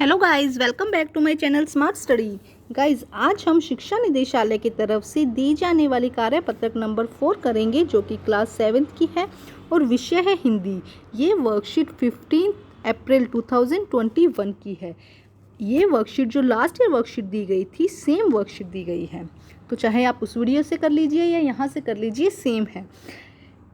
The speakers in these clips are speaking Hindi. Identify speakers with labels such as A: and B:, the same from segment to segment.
A: Hello guys, welcome back to my channel smart study. Guys, आज हम शिक्षा निदेशालय की तरफ से दी जाने वाली कार्यपत्रक नंबर 4 करेंगे, जो कि क्लास 7 की है और विषय है हिंदी। ये वर्कशीट 15 अप्रैल 2021 की है। ये वर्कशीट जो लास्ट ईयर वर्कशीट दी गई थी, सेम वर्कशीट दी गई है। तो चाहे आप उस वीडियो से कर लीजिए या यहाँ से कर लीजिए, सेम है।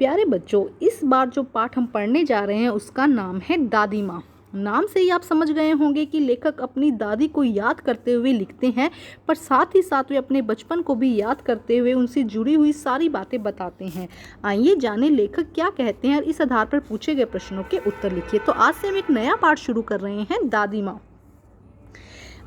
A: प्यारे बच्चों, इस बार जो पाठ हम पढ़ने जा रहे हैं उसका नाम है दादी माँ। नाम से ही आप समझ गए होंगे कि लेखक अपनी दादी को याद करते हुए लिखते हैं, पर साथ ही साथ वे अपने बचपन को भी याद करते हुए उनसे जुड़ी हुई सारी बातें बताते हैं। आइए जाने लेखक क्या कहते हैं और इस आधार पर पूछे गए प्रश्नों के उत्तर लिखिए। तो आज से हम एक नया पाठ शुरू कर रहे हैं, दादी माँ।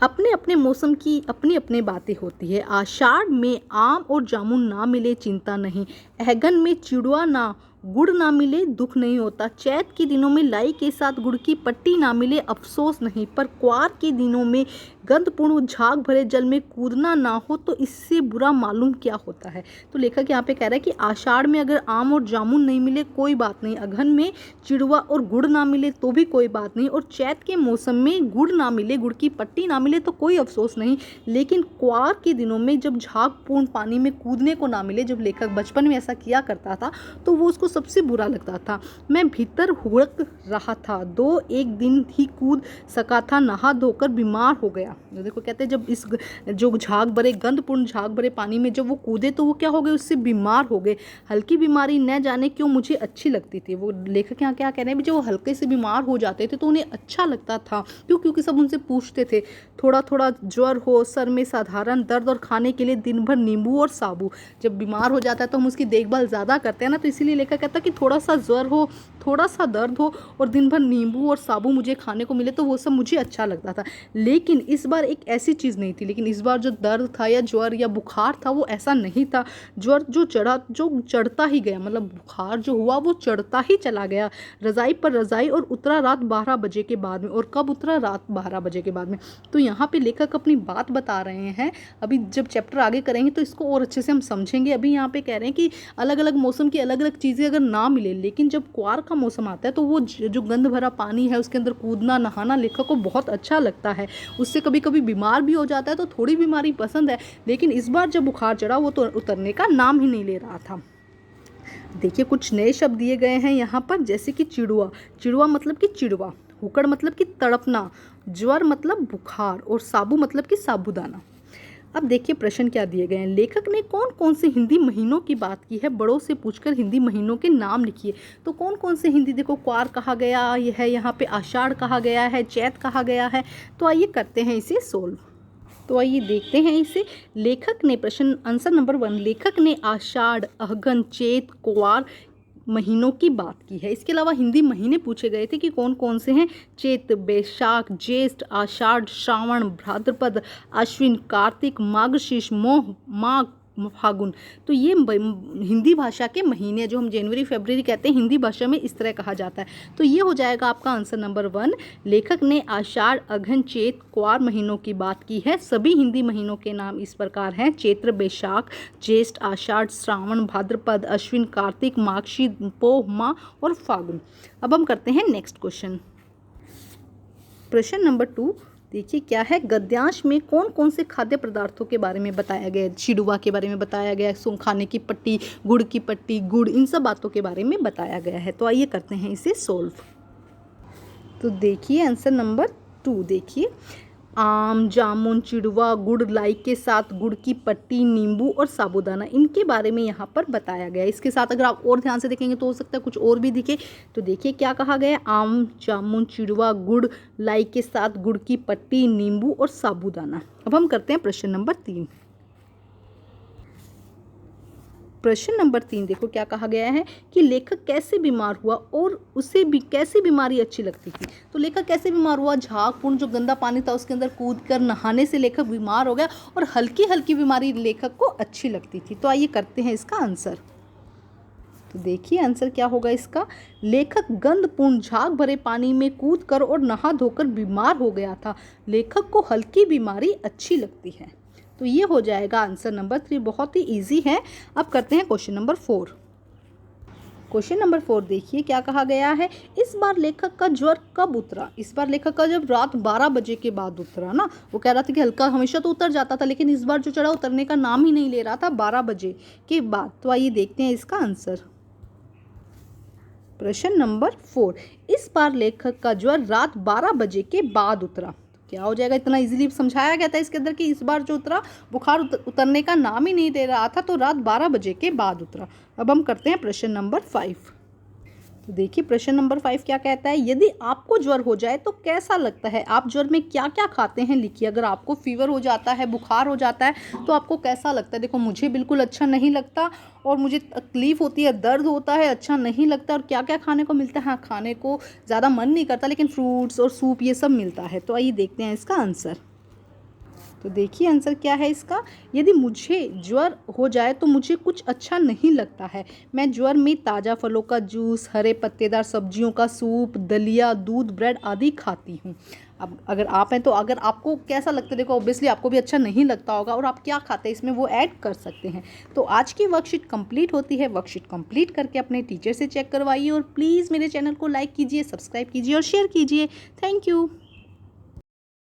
A: अपने अपने मौसम की अपनी अपनी बातें होती है। आषाढ़ में आम और जामुन ना मिले चिंता नहीं, अहगन में चिड़ुआ ना गुड़ ना मिले दुख नहीं होता, चैत के दिनों में लाई के साथ गुड़ की पट्टी ना मिले अफसोस नहीं, पर क्वार के दिनों में गंधपूर्ण झाग भरे जल में कूदना ना हो तो इससे बुरा मालूम क्या होता है। तो लेखक यहाँ पे कह रहा है कि आषाढ़ में अगर आम और जामुन नहीं मिले कोई बात नहीं, अघन में चिड़ुआ और गुड़ ना मिले तो भी कोई बात नहीं, और चैत के मौसम में गुड़ ना मिले, गुड़ की पट्टी ना मिले तो कोई अफसोस नहीं, लेकिन क्वार के दिनों में जब झागपूर्ण पानी में कूदने को ना मिले, जब लेखक बचपन में ऐसा किया करता था तो वो उसको सबसे बुरा लगता था। मैं भीतर हुड़क रहा था, दो एक दिन ही कूद सका था, नहा धोकर बीमार हो गया। देखो कहते हैं जब इस जो झाग भरे गंधपूर्ण झाग भरे पानी में जब वो कूदे तो वो क्या हो गए, उससे बीमार हो गए। हल्की बीमारी न जाने क्यों मुझे अच्छी लगती थी। वो लेखक यहाँ क्या कह रहे हैं, जब वो हल्के से बीमार हो जाते थे तो उन्हें अच्छा लगता था। क्योंकि सब उनसे पूछते थे, थोड़ा थोड़ा ज्वर हो, सर में साधारण दर्द और खाने के लिए दिन भर नींबू और साबू। जब बीमार हो जाता है तो हम उसकी देखभाल ज़्यादा करते हैं ना, तो इसीलिए लेखक कहता है कि थोड़ा सा ज्वर हो, थोड़ा सा दर्द हो और दिन भर नींबू और साबू मुझे खाने को मिले तो वो सब मुझे अच्छा लगता था। लेकिन इस बार एक ऐसी चीज़ नहीं थी। लेकिन इस बार जो दर्द था या ज्वर या बुखार था वो ऐसा नहीं था। ज्वर जो चढ़ता ही गया, मतलब बुखार जो हुआ वो चढ़ता ही चला गया, रज़ाई पर रज़ाई, और उतरा रात 12 बजे के बाद में। और कब उतरा? रात 12 बजे के बाद में। तो यहाँ पे लेखक अपनी बात बता रहे हैं। अभी जब चैप्टर आगे करेंगे तो इसको और अच्छे से हम समझेंगे। अभी यहाँ पे कह रहे हैं कि अलग अलग मौसम की अलग अलग चीज़ें अगर ना मिले, लेकिन जब क्वार का मौसम आता है तो वो जो गंध भरा पानी है उसके अंदर कूदना नहाना लेखक को बहुत अच्छा लगता है। उससे कभी कभी बीमार भी हो जाता है तो थोड़ी बीमारी पसंद है, लेकिन इस बार जब बुखार चढ़ा वो तो उतरने का नाम ही नहीं ले रहा था। देखिए कुछ नए शब्द दिए गए हैं यहाँ पर, जैसे कि चिड़ुआ। चिड़ुआ मतलब कि चिड़वा, हुक्कड़ मतलब कि तड़पना, ज्वर मतलब बुखार, और साबू मतलब कि साबूदाना। अब देखिए प्रश्न क्या दिए गए हैं। लेखक ने कौन कौन से हिंदी महीनों की बात की है, बड़ों से पूछकर हिंदी महीनों के नाम लिखिए। तो कौन कौन से हिंदी, देखो क्वार कहा गया है, यहाँ पे आषाढ़ कहा गया है, चैत कहा गया है। तो आइए करते हैं इसे सोल्व। तो आइए देखते हैं इसे। लेखक ने प्रश्न आंसर नंबर 1, लेखक ने आषाढ़, अगहन, चैत, क्वार महीनों की बात की है। इसके अलावा हिंदी महीने पूछे गए थे कि कौन कौन से हैं। चैत, बैसाख, ज्येष्ठ, आषाढ़, श्रावण, भाद्रपद, अश्विन, कार्तिक, मार्गशीर्ष, मोह, माघ, फागुन। तो ये हिंदी भाषा के महीने जो हम जनवरी फरवरी कहते हैं, हिंदी भाषा में इस तरह कहा जाता है। तो ये हो जाएगा आपका आंसर नंबर 1। लेखक ने आषाढ़, अगहन, चैत, क्वार महीनों की बात की है। सभी हिंदी महीनों के नाम इस प्रकार हैं: चैत्र, बैसाख, ज्येष्ठ, आषाढ़, श्रावण, भाद्रपद, अश्विन, कार्तिक, मार्गशीर्ष, पोह, माह और फागुन। अब हम करते हैं नेक्स्ट क्वेश्चन। प्रश्न नंबर 2 देखिए क्या है। गद्यांश में कौन कौन से खाद्य पदार्थों के बारे में बताया गया है। चिड़ुआ के बारे में बताया गया है, खाने की पट्टी, गुड़ की पट्टी, गुड़, इन सब बातों के बारे में बताया गया है। तो आइए करते हैं इसे सोल्व। तो देखिए आंसर नंबर 2 देखिए, आम, जामुन, चिड़वा, गुड़, लाई के साथ गुड़ की पट्टी, नींबू और साबूदाना, इनके बारे में यहाँ पर बताया गया है। इसके साथ अगर आप और ध्यान से देखेंगे तो हो सकता है कुछ और भी दिखे। तो देखिए क्या कहा गया है, आम, जामुन, चिड़वा, गुड़, लाई के साथ गुड़ की पट्टी, नींबू और साबूदाना। अब हम करते हैं प्रश्न नंबर 3। प्रश्न नंबर 3 देखो क्या कहा गया है कि लेखक कैसे बीमार हुआ और उसे भी कैसी बीमारी अच्छी लगती थी। तो लेखक कैसे बीमार हुआ, झागपूर्ण जो गंदा पानी था उसके अंदर कूद कर नहाने से लेखक बीमार हो गया, और हल्की हल्की बीमारी लेखक को अच्छी लगती थी। तो आइए करते हैं इसका आंसर। तो देखिए आंसर क्या होगा इसका, लेखक गंधपूर्ण झाग भरे पानी में कूद कर और नहा धोकर बीमार हो गया था, लेखक को हल्की बीमारी अच्छी लगती है। तो ये हो जाएगा आंसर नंबर 3। बहुत ही इजी है। अब करते हैं क्वेश्चन नंबर 4। क्वेश्चन नंबर 4 देखिए क्या कहा गया है। इस बार लेखक का ज्वर कब उतरा। इस बार लेखक का जब रात 12 बजे के बाद उतरा ना, वो कह रहा था कि हल्का हमेशा तो उतर जाता था, लेकिन इस बार जो चढ़ा उतरने का नाम ही नहीं ले रहा था 12 बजे के बाद। तो आइए देखते हैं इसका आंसर। प्रश्न नंबर 4, इस बार लेखक का ज्वर रात 12 बजे के बाद उतरा। क्या हो जाएगा, इतना इजीली समझाया गया था इसके अंदर कि इस बार जो उतरा बुखार उतरने का नाम ही नहीं दे रहा था, तो रात 12 बजे के बाद उतरा। अब हम करते हैं प्रश्न नंबर 5। तो देखिए प्रश्न नंबर 5 क्या कहता है। यदि आपको ज्वर हो जाए तो कैसा लगता है। आप ज्वर में क्या क्या खाते हैं लिखिए। अगर आपको फीवर हो जाता है, बुखार हो जाता है, तो आपको कैसा लगता है। देखो मुझे बिल्कुल अच्छा नहीं लगता और मुझे तकलीफ़ होती है, दर्द होता है, अच्छा नहीं लगता। और क्या क्या खाने को मिलता है, हाँ खाने को ज़्यादा मन नहीं करता, लेकिन फ्रूट्स और सूप ये सब मिलता है। तो आइए देखते हैं इसका आंसर। तो देखिए आंसर क्या है इसका। यदि मुझे ज्वर हो जाए तो मुझे कुछ अच्छा नहीं लगता है। मैं ज्वर में ताज़ा फलों का जूस, हरे पत्तेदार सब्जियों का सूप, दलिया, दूध, ब्रेड आदि खाती हूँ। अब अगर आप हैं तो अगर आपको कैसा लगता है, देखो ऑब्वियसली आपको भी अच्छा नहीं लगता होगा, और आप क्या खाते हैं इसमें वो ऐड कर सकते हैं। तो आज की वर्कशीट कंप्लीट होती है। वर्कशीट कंप्लीट करके अपने टीचर से चेक करवाइए और प्लीज़ मेरे चैनल को लाइक कीजिए, सब्सक्राइब कीजिए और शेयर कीजिए। Thank you.